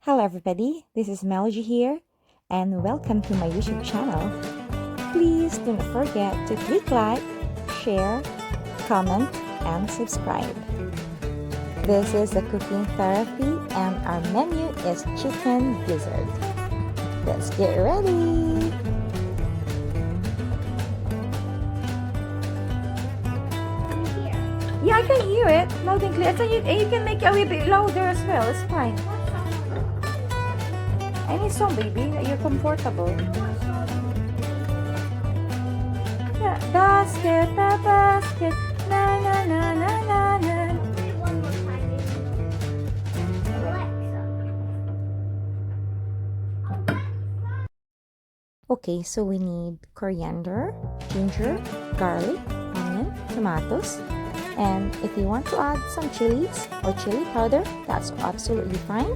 Hello everybody, this is Melody here and welcome to my YouTube channel. Please do not forget to click like, share, comment, and subscribe. This is the cooking therapy and our menu is chicken gizzard. Let's get ready! Yeah, I can hear it loud and clear. You can make it a wee bit louder as well, it's fine. Any song, baby, that you're comfortable. Yeah, basket, the basket, na na na na na na. One more time, Alexa. Okay, so we need coriander, ginger, garlic, onion, tomatoes, and if you want to add some chilies or chili powder, that's absolutely fine.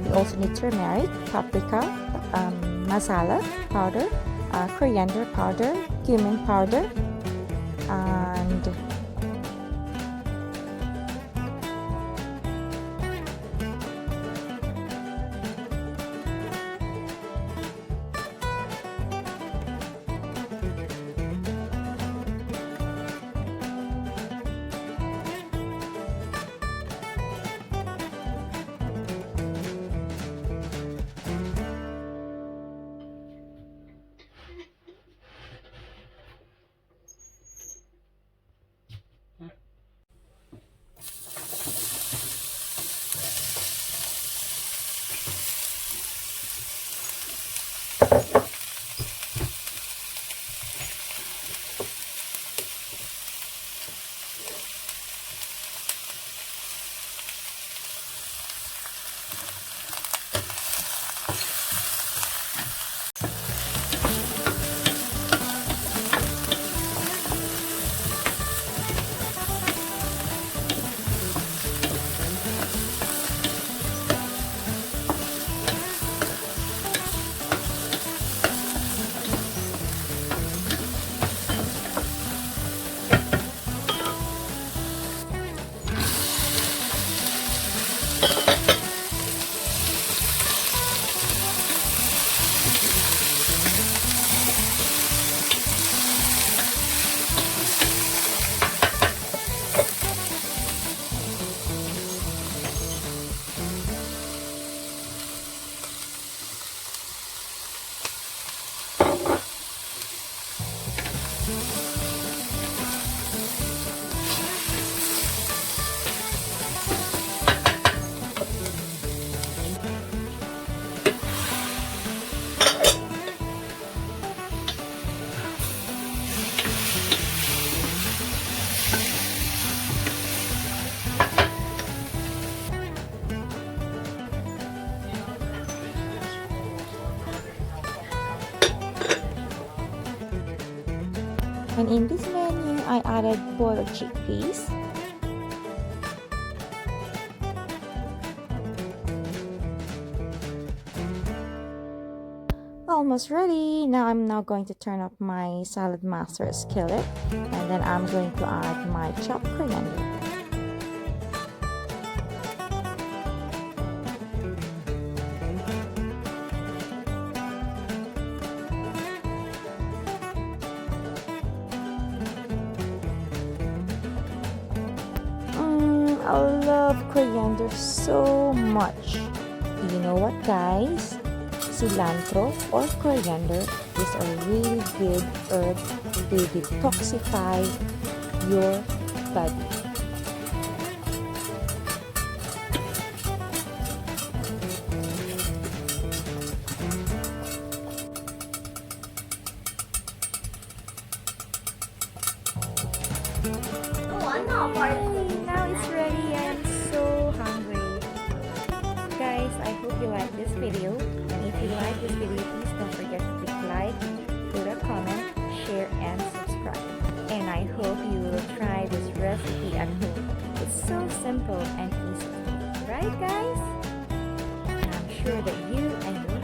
We also need turmeric, paprika, masala powder, coriander powder, cumin powder, and and in this menu, I added boiled chickpeas, almost ready. Now I'm going to turn up my salad master skillet, and then I'm going to add my chopped coriander. I love coriander so much. Do you know what, guys? Cilantro or coriander is a really good herb to detoxify your body. Oh, I'm not part of it. Now it's ready. I'm so hungry. Guys, I hope you like this video. And if you like this video, please don't forget to click like, put a comment, share, and subscribe. And I hope you will try this recipe at home. It's so simple and easy to make, right guys? And I'm sure that you and your